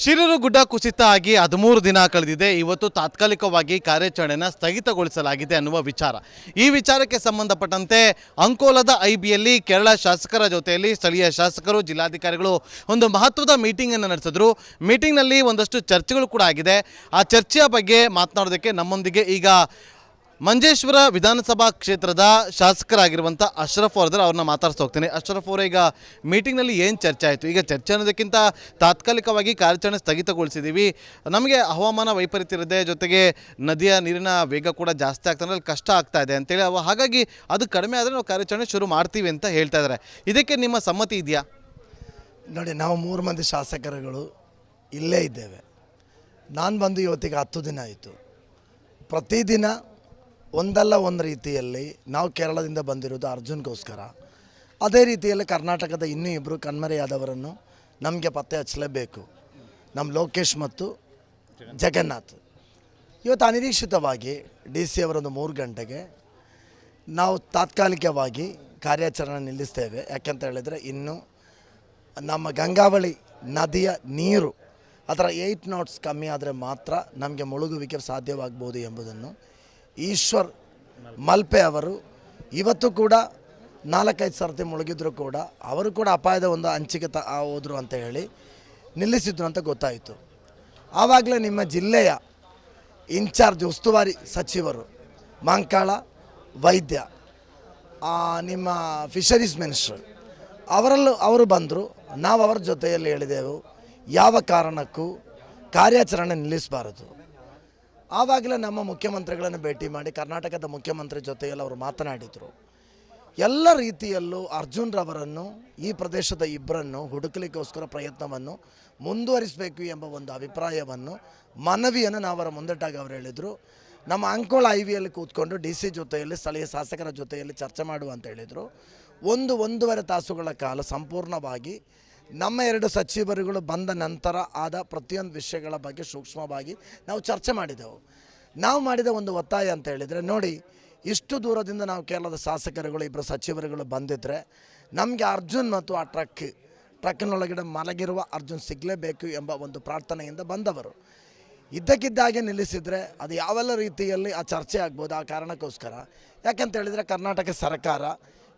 ಶಿರೂರು ಗುಡ್ಡ ಕುಸಿತ ಆಗಿ 13 ದಿನ ಕಳೆದಿದೆ. ಇವತ್ತು ತಾತ್ಕಾಲಿಕವಾಗಿ ಕಾರ್ಯಾಚರಣೆಯನ್ನು ಸ್ಥಗಿತಗೊಳಿಸಲಾಗಿದೆ ಅನ್ನುವ ವಿಚಾರ. ಈ ವಿಚಾರಕ್ಕೆ ಸಂಬಂಧಪಟ್ಟಂತೆ ಅಂಕೋಲದ ಐಬಿಯಲ್ಲಿ ಕೇರಳ ಶಾಸಕರ ಜೊತೆಯಲ್ಲಿ ಸ್ಥಳೀಯ ಶಾಸಕರು, ಜಿಲ್ಲಾಧಿಕಾರಿಗಳು ಒಂದು ಮಹತ್ವದ ಮೀಟಿಂಗ್ ಅನ್ನು ನಡೆಸಿದ್ರು. ಮೀಟಿಂಗ್ನಲ್ಲಿ ಒಂದಷ್ಟು ಚರ್ಚೆಗಳು ಕೂಡ ಆಗಿದೆ. ಆ ಚರ್ಚೆಯ ಬಗ್ಗೆ ಮಾತನಾಡೋದಕ್ಕೆ ನಮ್ಮೊಂದಿಗೆ ಈಗ ಮಂಜೇಶ್ವರ ವಿಧಾನಸಭಾ ಕ್ಷೇತ್ರದ ಶಾಸಕರಾಗಿರುವಂಥ ಅಶ್ರಫ್ ಅವ್ರನ್ನ ಮಾತಾಡ್ತಾ ಹೋಗ್ತೀನಿ. ಅಶ್ರಫ್ ಅವರೇ, ಈಗ ಮೀಟಿಂಗ್ನಲ್ಲಿ ಏನು ಚರ್ಚೆ ಆಯಿತು? ಈಗ ಚರ್ಚೆ ಅನ್ನೋದಕ್ಕಿಂತ ತಾತ್ಕಾಲಿಕವಾಗಿ ಕಾರ್ಯಾಚರಣೆ ಸ್ಥಗಿತಗೊಳಿಸಿದ್ದೀವಿ. ನಮಗೆ ಹವಾಮಾನ ವೈಪರೀತ್ಯ ಇರುತ್ತೆ, ಜೊತೆಗೆ ನದಿಯ ನೀರಿನ ವೇಗ ಕೂಡ ಜಾಸ್ತಿ ಆಗ್ತಾನೆ, ಅಲ್ಲಿ ಕಷ್ಟ ಆಗ್ತಾ ಇದೆ ಅಂತೇಳಿ, ಹಾಗಾಗಿ ಅದು ಕಡಿಮೆ ಆದರೆ ನಾವು ಕಾರ್ಯಾಚರಣೆ ಶುರು ಮಾಡ್ತೀವಿ ಅಂತ ಹೇಳ್ತಾ ಇದ್ದಾರೆ. ಇದಕ್ಕೆ ನಿಮ್ಮ ಸಮ್ಮತಿ ಇದೆಯಾ? ನೋಡಿ, ನಾವು 3 ಮಂದಿ ಶಾಸಕರುಗಳು ಇಲ್ಲೇ ಇದ್ದೇವೆ. ನಾನು ಬಂದು ಇವತ್ತಿಗೆ 10 ದಿನ ಆಯಿತು. ಪ್ರತಿದಿನ ಒಂದಲ್ಲ ಒಂದು ರೀತಿಯಲ್ಲಿ ನಾವು ಕೇರಳದಿಂದ ಬಂದಿರೋದು ಅರ್ಜುನ್ಗೋಸ್ಕರ. ಅದೇ ರೀತಿಯಲ್ಲಿ ಕರ್ನಾಟಕದ ಇನ್ನೂ 2 ಕಣ್ಮರೆಯಾದವರನ್ನು ನಮಗೆ ಪತ್ತೆ ಹಚ್ಚಲೇಬೇಕು, ನಮ್ಮ ಲೋಕೇಶ್ ಮತ್ತು ಜಗನ್ನಾಥ್. ಇವತ್ತು ಅನಿರೀಕ್ಷಿತವಾಗಿ DC ಅವರೊಂದು 3 ಗಂಟೆಗೆ ನಾವು ತಾತ್ಕಾಲಿಕವಾಗಿ ಕಾರ್ಯಾಚರಣೆ ನಿಲ್ಲಿಸ್ತೇವೆ. ಯಾಕೆಂತ ಹೇಳಿದರೆ ಇನ್ನು ನಮ್ಮ ಗಂಗಾವಳಿ ನದಿಯ ನೀರು ಅದರ 8 ನಾಟ್ಸ್ ಕಮ್ಮಿ ಆದರೆ ಮಾತ್ರ ನಮಗೆ ಮುಳುಗುವಿಕೆ ಸಾಧ್ಯವಾಗ್ಬೋದು ಎಂಬುದನ್ನು ಈಶ್ವರ್ ಮಲ್ಪೆ ಅವರು ಇವತ್ತು ಕೂಡ 4-5 ಸರ್ತಿ ಮುಳುಗಿದ್ರು ಕೂಡ ಅವರು ಕೂಡ ಅಪಾಯದ ಒಂದು ಹಂಚಿಕೆ ಹೋದರು ಅಂತ ಹೇಳಿ ನಿಲ್ಲಿಸಿದ್ರು ಅಂತ ಗೊತ್ತಾಯಿತು. ಆವಾಗಲೇ ನಿಮ್ಮ ಜಿಲ್ಲೆಯ ಇನ್ಚಾರ್ಜ್ ಉಸ್ತುವಾರಿ ಸಚಿವರು ಮಾಂಕಾಳ ವೈದ್ಯ, ನಿಮ್ಮ ಫಿಶರೀಸ್ ಮಿನಿಸ್ಟರ್ ಅವರು ಬಂದರು. ನಾವು ಅವರ ಜೊತೆಯಲ್ಲಿ ಹೇಳಿದೆವು, ಯಾವ ಕಾರಣಕ್ಕೂ ಕಾರ್ಯಾಚರಣೆ ನಿಲ್ಲಿಸಬಾರದು. ಆವಾಗಲೇ ನಮ್ಮ ಮುಖ್ಯಮಂತ್ರಿಗಳನ್ನು ಭೇಟಿ ಮಾಡಿ ಕರ್ನಾಟಕದ ಮುಖ್ಯಮಂತ್ರಿ ಜೊತೆಯಲ್ಲಿ ಅವರು ಮಾತನಾಡಿದರು. ಎಲ್ಲ ರೀತಿಯಲ್ಲೂ ಅರ್ಜುನ್ರವರನ್ನು, ಈ ಪ್ರದೇಶದ ಇಬ್ಬರನ್ನು ಹುಡುಕಲಿಕ್ಕೋಸ್ಕರ ಪ್ರಯತ್ನವನ್ನು ಮುಂದುವರಿಸಬೇಕು ಎಂಬ ಒಂದು ಅಭಿಪ್ರಾಯವನ್ನು, ಮನವಿಯನ್ನು ನಾವು ಅವರ ಮುಂದಿಟ್ಟಾಗ ಅವರು ಹೇಳಿದರು. ನಮ್ಮ ಅಂಕೋಳ ಐವಿಯಲ್ಲಿ ಕೂತ್ಕೊಂಡು DC ಜೊತೆಯಲ್ಲಿ ಸ್ಥಳೀಯ ಶಾಸಕರ ಜೊತೆಯಲ್ಲಿ ಚರ್ಚೆ ಮಾಡುವ ಅಂತ ಹೇಳಿದರು. 1-1.5 ತಾಸುಗಳ ಕಾಲ ಸಂಪೂರ್ಣವಾಗಿ ನಮ್ಮ 2 ಸಚಿವರುಗಳು ಬಂದ ನಂತರ ಆದ ಪ್ರತಿಯೊಂದು ವಿಷಯಗಳ ಬಗ್ಗೆ ಸೂಕ್ಷ್ಮವಾಗಿ ನಾವು ಚರ್ಚೆ ಮಾಡಿದೆವು. ನಾವು ಮಾಡಿದ ಒಂದು ಒತ್ತಾಯ ಅಂತ ಹೇಳಿದರೆ, ನೋಡಿ, ಇಷ್ಟು ದೂರದಿಂದ ನಾವು ಕೇರಳದ ಶಾಸಕರುಗಳು 2 ಸಚಿವರುಗಳು ಬಂದಿದ್ದರೆ ನಮಗೆ ಅರ್ಜುನ್ ಮತ್ತು ಆ ಟ್ರಕ್ಕಿನೊಳಗಡೆ ಮಲಗಿರುವ ಅರ್ಜುನ್ ಸಿಗಲೇಬೇಕು ಎಂಬ ಒಂದು ಪ್ರಾರ್ಥನೆಯಿಂದ ಬಂದವರು. ಇದ್ದಕ್ಕಿದ್ದಾಗೆ ನಿಲ್ಲಿಸಿದರೆ ಅದು ಯಾವೆಲ್ಲ ರೀತಿಯಲ್ಲಿ ಆ ಚರ್ಚೆ ಆಗ್ಬೋದು. ಆ ಕಾರಣಕ್ಕೋಸ್ಕರ, ಯಾಕಂತ ಹೇಳಿದರೆ ಕರ್ನಾಟಕ ಸರ್ಕಾರ,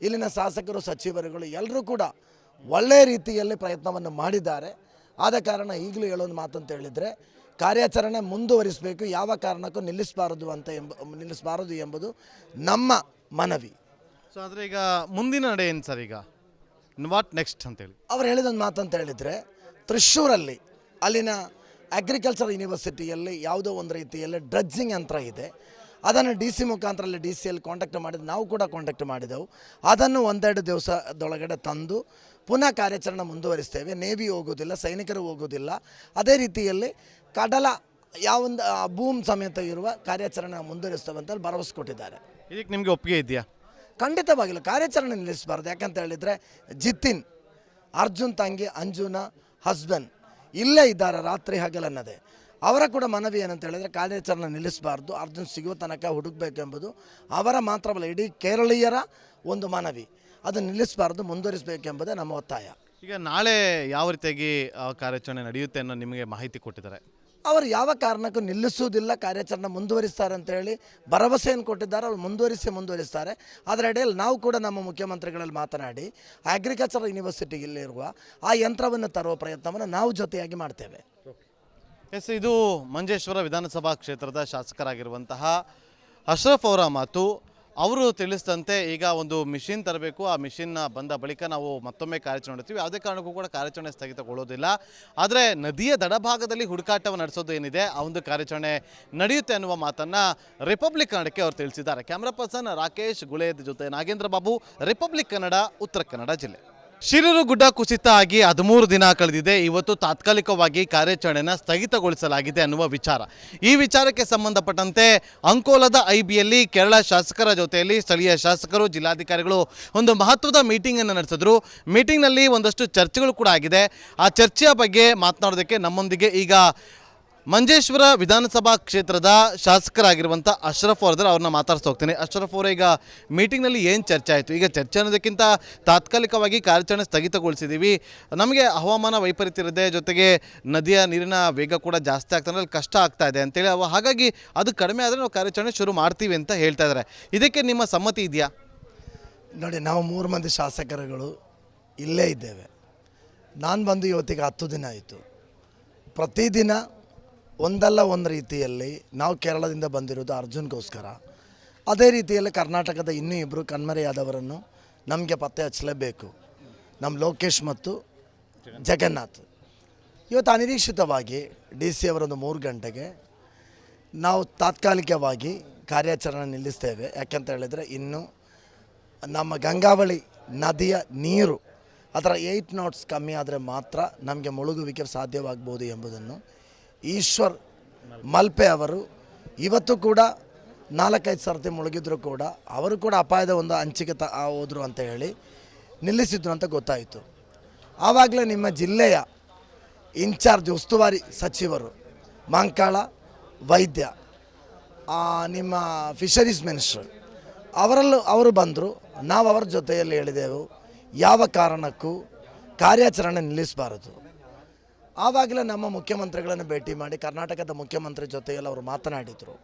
ಇಲ್ಲಿನ ಶಾಸಕರು, ಸಚಿವರುಗಳು ಎಲ್ಲರೂ ಕೂಡ ಒಳ್ಳೆಯ ರೀತಿಯಲ್ಲಿ ಪ್ರಯತ್ನವನ್ನು ಮಾಡಿದ್ದಾರೆ. ಆದ ಕಾರಣ ಈಗಲೂ ಹೇಳೋದು ಮಾತಂತ ಹೇಳಿದರೆ, ಕಾರ್ಯಾಚರಣೆ ಮುಂದುವರಿಸಬೇಕು, ಯಾವ ಕಾರಣಕ್ಕೂ ನಿಲ್ಲಿಸಬಾರದು ಎಂಬುದು ನಮ್ಮ ಮನವಿ. ಸೊ ಆದರೆ ಈಗ ಮುಂದಿನ ನಡೆ ಏನು ಸರ್? ಈಗ ವಾಟ್ ನೆಕ್ಸ್ಟ್ ಅಂತೇಳಿ ಅವ್ರು ಹೇಳಿದೊಂದು ಮಾತಂತ ಹೇಳಿದರೆ, ತ್ರಿಶೂರಲ್ಲಿ ಅಲ್ಲಿನ ಅಗ್ರಿಕಲ್ಚರ್ ಯೂನಿವರ್ಸಿಟಿಯಲ್ಲಿ ಯಾವುದೋ ಒಂದು ರೀತಿಯಲ್ಲಿ ಡ್ರಡ್ಜಿಂಗ್ ಯಂತ್ರ ಇದೆ. ಅದನ್ನು DC ಮುಖಾಂತರ DCಯಲ್ಲಿ ಕಾಂಟ್ಯಾಕ್ಟ್ ಮಾಡಿದ್ದು, ನಾವು ಕೂಡ ಕಾಂಟ್ಯಾಕ್ಟ್ ಮಾಡಿದೆವು. ಅದನ್ನು 1-2 ದಿವಸದೊಳಗಡೆ ತಂದು ಪುನಃ ಕಾರ್ಯಾಚರಣೆ ಮುಂದುವರಿಸ್ತೇವೆ. ನೇವಿ ಹೋಗೋದಿಲ್ಲ, ಸೈನಿಕರು ಹೋಗೋದಿಲ್ಲ. ಅದೇ ರೀತಿಯಲ್ಲಿ ಕಡಲ ಯಾವೊಂದು ಭೂಮಿ ಸಮೇತ ಇರುವ ಕಾರ್ಯಾಚರಣೆ ಮುಂದುವರಿಸ್ತೇವೆ ಅಂತ ಭರವಸೆ ಕೊಟ್ಟಿದ್ದಾರೆ. ಇದಕ್ಕೆ ನಿಮಗೆ ಒಪ್ಪಿಗೆ ಇದೆಯಾ? ಖಂಡಿತವಾಗಿಲ್ಲ, ಕಾರ್ಯಾಚರಣೆ ನಿಲ್ಲಿಸಬಾರ್ದು. ಯಾಕಂತ ಹೇಳಿದರೆ ಜಿತಿನ್, ಅರ್ಜುನ್ ತಂಗಿ ಅಂಜುನ ಹಸ್ಬೆಂಡ್ ಇಲ್ಲೇ ಇದ್ದಾರೆ, ರಾತ್ರಿ ಹಗಲನ್ನದೇ. ಅವರ ಕೂಡ ಮನವಿ ಏನಂತ ಹೇಳಿದರೆ, ಕಾರ್ಯಾಚರಣೆ ನಿಲ್ಲಿಸಬಾರ್ದು, ಅರ್ಜುನ್ ಸಿಗುವ ತನಕ ಹುಡುಕಬೇಕೆಂಬುದು ಅವರ ಮಾತ್ರವಲ್ಲ, ಇಡೀ ಕೇರಳೀಯರ ಒಂದು ಮನವಿ. ಅದು ನಿಲ್ಲಿಸಬಾರ್ದು, ಮುಂದುವರಿಸಬೇಕೆಂಬುದೇ ನಮ್ಮ ಒತ್ತಾಯ. ಈಗ ನಾಳೆ ಯಾವ ರೀತಿಯಾಗಿ ಕಾರ್ಯಾಚರಣೆ ನಡೆಯುತ್ತೆ ಅನ್ನೋ ನಿಮಗೆ ಮಾಹಿತಿ ಕೊಟ್ಟಿದ್ದಾರೆ? ಅವರು ಯಾವ ಕಾರಣಕ್ಕೂ ನಿಲ್ಲಿಸುವುದಿಲ್ಲ, ಕಾರ್ಯಾಚರಣೆ ಮುಂದುವರಿಸ್ತಾರೆ ಅಂತೇಳಿ ಭರವಸೆಯನ್ನು ಕೊಟ್ಟಿದ್ದಾರೆ. ಅವರು ಮುಂದುವರಿಸ್ತಾರೆ. ಅದರ ಅಡಿಯಲ್ಲಿ ನಾವು ಕೂಡ ನಮ್ಮ ಮುಖ್ಯಮಂತ್ರಿಗಳಲ್ಲಿ ಮಾತನಾಡಿ ಅಗ್ರಿಕಲ್ಚರ್ ಯೂನಿವರ್ಸಿಟಿಯಲ್ಲಿರುವ ಆ ಯಂತ್ರವನ್ನು ತರುವ ಪ್ರಯತ್ನವನ್ನು ನಾವು ಜೊತೆಯಾಗಿ ಮಾಡ್ತೇವೆ. ಎಸ್, ಇದು ಮಂಜೇಶ್ವರ ವಿಧಾನಸಭಾ ಕ್ಷೇತ್ರದ ಶಾಸಕರಾಗಿರುವಂತಹ ಅಶ್ರಫ್ ಅವರ ಮಾತು. ಅವರು ತಿಳಿಸಿದಂತೆ ಈಗ ಒಂದು ಮಿಷಿನ್ ತರಬೇಕು, ಆ ಮಿಷಿನ್ನ ಬಂದ ಬಳಿಕ ನಾವು ಮತ್ತೊಮ್ಮೆ ಕಾರ್ಯಾಚರಣೆ ನಡೆಸ್ತೀವಿ. ಯಾವುದೇ ಕಾರಣಕ್ಕೂ ಕೂಡ ಕಾರ್ಯಾಚರಣೆ ಸ್ಥಗಿತಗೊಳ್ಳೋದಿಲ್ಲ. ಆದರೆ ನದಿಯ ದಡಭಾಗದಲ್ಲಿ ಹುಡುಕಾಟವನ್ನು ನಡೆಸೋದು ಏನಿದೆ, ಆ ಒಂದು ಕಾರ್ಯಾಚರಣೆ ನಡೆಯುತ್ತೆ ಅನ್ನುವ ಮಾತನ್ನು ರಿಪಬ್ಲಿಕ್ ಕನ್ನಡಕ್ಕೆ ಅವರು ತಿಳಿಸಿದ್ದಾರೆ. ಕ್ಯಾಮ್ರಾ ಪರ್ಸನ್ ರಾಕೇಶ್ ಗುಳೇದ್ ಜೊತೆ ನಾಗೇಂದ್ರ ಬಾಬು, ರಿಪಬ್ಲಿಕ್ ಕನ್ನಡ, ಉತ್ತರ ಕನ್ನಡ ಜಿಲ್ಲೆ. ಶಿರೂರು ಗುಡ್ಡ ಕುಸಿತ ಆಗಿ 13 ದಿನ ಕಳೆದಿದೆ. ಇವತ್ತು ತಾತ್ಕಾಲಿಕವಾಗಿ ಕಾರ್ಯಾಚರಣೆಯನ್ನು ಸ್ಥಗಿತಗೊಳಿಸಲಾಗಿದೆ ಅನ್ನುವ ವಿಚಾರ. ಈ ವಿಚಾರಕ್ಕೆ ಸಂಬಂಧಪಟ್ಟಂತೆ ಅಂಕೋಲದ ಐಬಿಯಲ್ಲಿ ಕೇರಳ ಶಾಸಕರ ಜೊತೆಯಲ್ಲಿ ಸ್ಥಳೀಯ ಶಾಸಕರು, ಜಿಲ್ಲಾಧಿಕಾರಿಗಳು ಒಂದು ಮಹತ್ವದ ಮೀಟಿಂಗ್ ಅನ್ನು ನಡೆಸಿದ್ರು. ಮೀಟಿಂಗ್ನಲ್ಲಿ ಒಂದಷ್ಟು ಚರ್ಚೆಗಳು ಕೂಡ ಆಗಿದೆ. ಆ ಚರ್ಚೆಯ ಬಗ್ಗೆ ಮಾತನಾಡೋದಕ್ಕೆ ನಮ್ಮೊಂದಿಗೆ ಈಗ ಮಂಜೇಶ್ವರ ವಿಧಾನಸಭಾ ಕ್ಷೇತ್ರದ ಶಾಸಕರಾಗಿರುವಂಥ ಅಶ್ರಫ್ ಅವರದ್ರ ಅವ್ರನ್ನ ಮಾತಾಡ್ತಾ ಹೋಗ್ತೀನಿ. ಅಶ್ರಫ್ ಅವರ ಈಗ ಮೀಟಿಂಗ್ನಲ್ಲಿ ಏನು ಚರ್ಚೆ ಆಯಿತು? ಈಗ ಚರ್ಚೆ ಅನ್ನೋದಕ್ಕಿಂತ ತಾತ್ಕಾಲಿಕವಾಗಿ ಕಾರ್ಯಾಚರಣೆ ಸ್ಥಗಿತಗೊಳಿಸಿದ್ದೀವಿ, ನಮಗೆ ಹವಾಮಾನ ವೈಪರೀತ್ಯ ಇರುತ್ತೆ, ಜೊತೆಗೆ ನದಿಯ ನೀರಿನ ವೇಗ ಕೂಡ ಜಾಸ್ತಿ ಆಗ್ತಾನೆ, ಅಲ್ಲಿ ಕಷ್ಟ ಆಗ್ತಾ ಇದೆ ಅಂತೇಳಿ ಹಾಗಾಗಿ ಅದು ಕಡಿಮೆ ಆದರೆ ನಾವು ಕಾರ್ಯಾಚರಣೆ ಶುರು ಮಾಡ್ತೀವಿ ಅಂತ ಹೇಳ್ತಾ ಇದ್ದಾರೆ. ಇದಕ್ಕೆ ನಿಮ್ಮ ಸಮ್ಮತಿ ಇದೆಯಾ? ನೋಡಿ, ನಾವು 3 ಮಂದಿ ಶಾಸಕರುಗಳು ಇಲ್ಲೇ ಇದ್ದೇವೆ. ನಾನು ಬಂದು ಇವತ್ತಿಗೆ 10 ದಿನ ಆಯಿತು. ಪ್ರತಿದಿನ ಒಂದಲ್ಲ ಒಂದು ರೀತಿಯಲ್ಲಿ ನಾವು ಕೇರಳದಿಂದ ಬಂದಿರೋದು ಅರ್ಜುನ್ಗೋಸ್ಕರ. ಅದೇ ರೀತಿಯಲ್ಲಿ ಕರ್ನಾಟಕದ ಇನ್ನೂ ಇಬ್ಬರು ಕಣ್ಮರೆಯಾದವರನ್ನು ನಮಗೆ ಪತ್ತೆ ಹಚ್ಚಲೇಬೇಕು, ನಮ್ಮ ಲೋಕೇಶ್ ಮತ್ತು ಜಗನ್ನಾಥ್. ಇವತ್ತು ಅನಿರೀಕ್ಷಿತವಾಗಿ DC ಅವರೊಂದು 3 ಗಂಟೆಗೆ ನಾವು ತಾತ್ಕಾಲಿಕವಾಗಿ ಕಾರ್ಯಾಚರಣೆ ನಿಲ್ಲಿಸ್ತೇವೆ. ಯಾಕೆಂತ ಹೇಳಿದರೆ ಇನ್ನು ನಮ್ಮ ಗಂಗಾವಳಿ ನದಿಯ ನೀರು ಅದರ 8 ನಾಟ್ಸ್ ಕಮ್ಮಿ ಆದರೆ ಮಾತ್ರ ನಮಗೆ ಮುಳುಗುವಿಕೆ ಸಾಧ್ಯವಾಗ್ಬೋದು ಎಂಬುದನ್ನು ಈಶ್ವರ್ ಮಲ್ಪೆ ಅವರು ಇವತ್ತು ಕೂಡ 4-5 ಸರ್ತಿ ಮುಳುಗಿದ್ರು ಕೂಡ ಅವರು ಕೂಡ ಅಪಾಯದ ಒಂದು ಅಂಚಿಗೆ ಹೋದರು ಅಂತ ಹೇಳಿ ನಿಲ್ಲಿಸಿದ್ರು ಅಂತ ಗೊತ್ತಾಯಿತು. ಆವಾಗಲೇ ನಿಮ್ಮ ಜಿಲ್ಲೆಯ ಇನ್ಚಾರ್ಜ್ ಉಸ್ತುವಾರಿ ಸಚಿವರು ಮಂಕಾಳ ವೈದ್ಯ, ನಿಮ್ಮ ಫಿಶರೀಸ್ ಮಿನಿಸ್ಟರ್ ಅವರು ಬಂದರು. ನಾವು ಅವರ ಜೊತೆಯಲ್ಲಿ ಹೇಳಿದೆವು, ಯಾವ ಕಾರಣಕ್ಕೂ ಕಾರ್ಯಾಚರಣೆ ನಿಲ್ಲಿಸಬಾರದು. ಆವಾಗಲೇ ನಮ್ಮ ಮುಖ್ಯಮಂತ್ರಿಗಳನ್ನು ಭೇಟಿ ಮಾಡಿ ಕರ್ನಾಟಕದ ಮುಖ್ಯಮಂತ್ರಿ ಜೊತೆಯಲ್ಲಿ ಅವರು ಮಾತನಾಡಿದರು.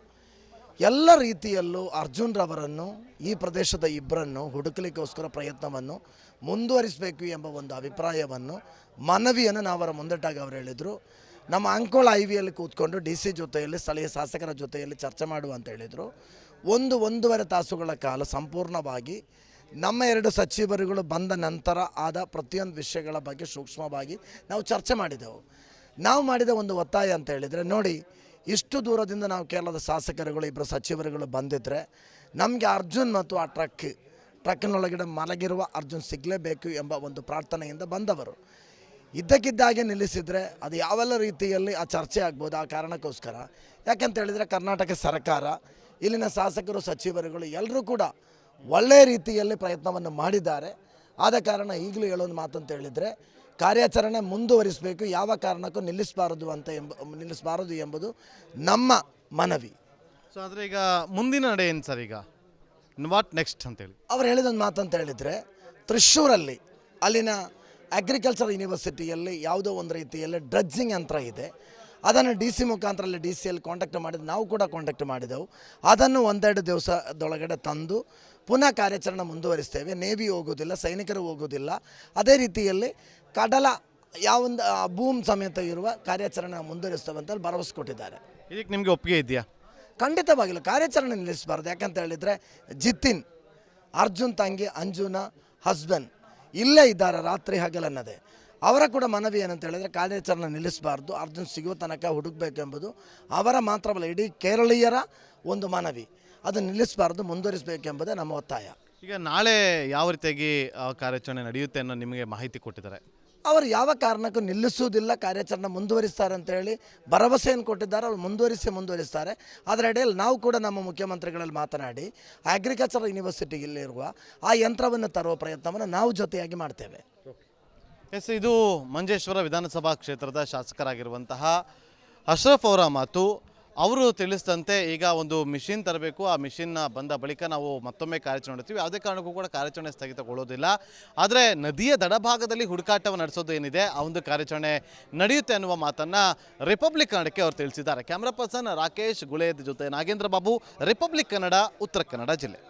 ಎಲ್ಲ ರೀತಿಯಲ್ಲೂ ಅರ್ಜುನ್ರವರನ್ನು ಈ ಪ್ರದೇಶದ ಇಬ್ಬರನ್ನು ಹುಡುಕಲಿಕ್ಕೋಸ್ಕರ ಪ್ರಯತ್ನವನ್ನು ಮುಂದುವರಿಸಬೇಕು ಎಂಬ ಒಂದು ಅಭಿಪ್ರಾಯವನ್ನು ಮನವಿಯನ್ನು ನಾವು ಅವರ ಮುಂದಿಟ್ಟಾಗ ಅವರು ಹೇಳಿದರು. ನಮ್ಮ ಅಂಕೋಳ ಐವಿಯಲ್ಲಿ ಕೂತ್ಕೊಂಡು DC ಜೊತೆಯಲ್ಲಿ ಸ್ಥಳೀಯ ಶಾಸಕರ ಜೊತೆಯಲ್ಲಿ ಚರ್ಚೆ ಮಾಡುವ ಅಂತ ಹೇಳಿದರು. 1-1.5 ತಾಸುಗಳ ಕಾಲ ಸಂಪೂರ್ಣವಾಗಿ ನಮ್ಮ 2 ಸಚಿವರುಗಳು ಬಂದ ನಂತರ ಆದ ಪ್ರತಿಯೊಂದು ವಿಷಯಗಳ ಬಗ್ಗೆ ಸೂಕ್ಷ್ಮವಾಗಿ ನಾವು ಚರ್ಚೆ ಮಾಡಿದೆವು. ನಾವು ಮಾಡಿದ ಒಂದು ಒತ್ತಾಯ ಅಂತ ಹೇಳಿದರೆ, ನೋಡಿ, ಇಷ್ಟು ದೂರದಿಂದ ನಾವು ಕೇರಳದ ಶಾಸಕರುಗಳು ಇಬ್ಬರು ಸಚಿವರುಗಳು ಬಂದಿದ್ದರೆ ನಮಗೆ ಅರ್ಜುನ್ ಮತ್ತು ಆ ಟ್ರಕ್ಕಿನೊಳಗಡೆ ಮಲಗಿರುವ ಅರ್ಜುನ್ ಸಿಗಲೇಬೇಕು ಎಂಬ ಒಂದು ಪ್ರಾರ್ಥನೆಯಿಂದ ಬಂದವರು. ಇದ್ದಕ್ಕಿದ್ದಾಗೆ ನಿಲ್ಲಿಸಿದರೆ ಅದು ಯಾವೆಲ್ಲ ರೀತಿಯಲ್ಲಿ ಆ ಚರ್ಚೆ ಆಗ್ಬೋದು. ಆ ಕಾರಣಕ್ಕೋಸ್ಕರ ಯಾಕೆಂತ ಹೇಳಿದರೆ ಕರ್ನಾಟಕ ಸರ್ಕಾರ, ಇಲ್ಲಿನ ಶಾಸಕರು, ಸಚಿವರುಗಳು ಎಲ್ಲರೂ ಕೂಡ ಒಳ್ಳೆಯ ರೀತಿಯಲ್ಲಿ ಪ್ರಯತ್ನವನ್ನು ಮಾಡಿದ್ದಾರೆ. ಆದ ಕಾರಣ ಈಗಲೂ ಹೇಳೋದು ಮಾತಂತ ಹೇಳಿದರೆ ಕಾರ್ಯಾಚರಣೆ ಮುಂದುವರಿಸಬೇಕು, ಯಾವ ಕಾರಣಕ್ಕೂ ನಿಲ್ಲಿಸಬಾರದು ಎಂಬುದು ನಮ್ಮ ಮನವಿ. ಸೊ ಆದರೆ ಈಗ ಮುಂದಿನ ನಡೆ ಏನು ಸರ್? ಈಗ ವಾಟ್ ನೆಕ್ಸ್ಟ್ ಅಂತೇಳಿ ಅವ್ರು ಹೇಳಿದೊಂದು ಮಾತಂತ ಹೇಳಿದರೆ, ತ್ರಿಶೂರಲ್ಲಿ ಅಲ್ಲಿನ ಅಗ್ರಿಕಲ್ಚರ್ ಯೂನಿವರ್ಸಿಟಿಯಲ್ಲಿ ಯಾವುದೋ ಒಂದು ರೀತಿಯಲ್ಲಿ ಡ್ರಡ್ಜಿಂಗ್ ಯಂತ್ರ ಇದೆ. ಅದನ್ನು DC ಮುಖಾಂತರ DCಯಲ್ಲಿ ಕಾಂಟ್ಯಾಕ್ಟ್ ಮಾಡಿದ್ದು, ನಾವು ಕೂಡ ಕಾಂಟ್ಯಾಕ್ಟ್ ಮಾಡಿದೆವು. ಅದನ್ನು 1-2 ದಿವಸದೊಳಗಡೆ ತಂದು ಪುನಃ ಕಾರ್ಯಾಚರಣೆ ಮುಂದುವರಿಸ್ತೇವೆ. ನೇವಿ ಹೋಗೋದಿಲ್ಲ, ಸೈನಿಕರು ಹೋಗೋದಿಲ್ಲ. ಅದೇ ರೀತಿಯಲ್ಲಿ ಕಡಲ ಯಾವೊಂದು ಭೂಮಿ ಸಮೇತ ಇರುವ ಕಾರ್ಯಾಚರಣೆ ಮುಂದುವರಿಸ್ತೇವೆ ಅಂತ ಭರವಸೆ ಕೊಟ್ಟಿದ್ದಾರೆ. ಇದಕ್ಕೆ ನಿಮಗೆ ಒಪ್ಪಿಗೆ ಇದೆಯಾ? ಖಂಡಿತವಾಗಿಲ್ಲ, ಕಾರ್ಯಾಚರಣೆ ನಿಲ್ಲಿಸಬಾರ್ದು. ಯಾಕಂತ ಹೇಳಿದರೆ ಜಿತಿನ್, ಅರ್ಜುನ್ ತಂಗಿ ಅಂಜುನ ಹಸ್ಬೆಂಡ್ ಇಲ್ಲೇ ಇದ್ದಾರೆ ರಾತ್ರಿ ಹಗಲನ್ನದೇ. ಅವರ ಕೂಡ ಮನವಿ ಏನಂತ ಹೇಳಿದರೆ ಕಾರ್ಯಾಚರಣೆ ನಿಲ್ಲಿಸಬಾರ್ದು, ಅರ್ಜುನ್ ಸಿಗುವ ತನಕ ಹುಡುಕಬೇಕೆಂಬುದು ಅವರ ಮಾತ್ರವಲ್ಲ, ಇಡೀ ಕೇರಳೀಯರ ಒಂದು ಮನವಿ. ಅದು ನಿಲ್ಲಿಸಬಾರ್ದು, ಮುಂದುವರಿಸಬೇಕೆಂಬುದೇ ನಮ್ಮ ಒತ್ತಾಯ. ಈಗ ನಾಳೆ ಯಾವ ರೀತಿಯಾಗಿ ಕಾರ್ಯಾಚರಣೆ ನಡೆಯುತ್ತೆ ಅನ್ನೋ ನಿಮಗೆ ಮಾಹಿತಿ ಕೊಟ್ಟಿದ್ದಾರೆ? ಅವರು ಯಾವ ಕಾರಣಕ್ಕೂ ನಿಲ್ಲಿಸುವುದಿಲ್ಲ, ಕಾರ್ಯಾಚರಣೆ ಮುಂದುವರಿಸ್ತಾರೆ ಅಂತ ಹೇಳಿ ಭರವಸೆಯನ್ನು ಕೊಟ್ಟಿದ್ದಾರೆ. ಅವರು ಮುಂದುವರಿಸ್ತಾರೆ. ಅದರ ಅಡಿಯಲ್ಲಿ ನಾವು ಕೂಡ ನಮ್ಮ ಮುಖ್ಯಮಂತ್ರಿಗಳಲ್ಲಿ ಮಾತನಾಡಿ ಅಗ್ರಿಕಲ್ಚರ್ ಯೂನಿವರ್ಸಿಟಿಯಲ್ಲಿರುವ ಆ ಯಂತ್ರವನ್ನು ತರುವ ಪ್ರಯತ್ನವನ್ನು ನಾವು ಜೊತೆಯಾಗಿ ಮಾಡ್ತೇವೆ. ಎಸ್, ಇದು ಮಂಜೇಶ್ವರ ವಿಧಾನಸಭಾ ಕ್ಷೇತ್ರದ ಶಾಸಕರಾಗಿರುವಂತಹ ಅಶ್ರಫ್ ಅವರ ಮಾತು. ಅವರು ತಿಳಿಸಿದಂತೆ ಈಗ ಒಂದು ಮಿಷಿನ್ ತರಬೇಕು, ಆ ಮಿಷಿನ್ನ ಬಂದ ಬಳಿಕ ನಾವು ಮತ್ತೊಮ್ಮೆ ಕಾರ್ಯಾಚರಣೆ ಮಾಡ್ತೀವಿ, ಯಾವುದೇ ಕಾರಣಕ್ಕೂ ಕೂಡ ಕಾರ್ಯಾಚರಣೆ ಸ್ಥಗಿತಗೊಳ್ಳೋದಿಲ್ಲ. ಆದರೆ ನದಿಯ ದಡಭಾಗದಲ್ಲಿ ಹುಡುಕಾಟವನ್ನು ನಡೆಸೋದು ಏನಿದೆ ಆ ಒಂದು ಕಾರ್ಯಾಚರಣೆ ನಡೆಯುತ್ತೆ ಅನ್ನುವ ಮಾತನ್ನು ರಿಪಬ್ಲಿಕ್ ಕನ್ನಡಕ್ಕೆ ಅವರು ತಿಳಿಸಿದ್ದಾರೆ. ಕ್ಯಾಮ್ರಾ ಪರ್ಸನ್ ರಾಕೇಶ್ ಗುಳೇದ್ ಜೊತೆ ನಾಗೇಂದ್ರ ಬಾಬು, ರಿಪಬ್ಲಿಕ್ ಕನ್ನಡ, ಉತ್ತರ ಕನ್ನಡ ಜಿಲ್ಲೆ.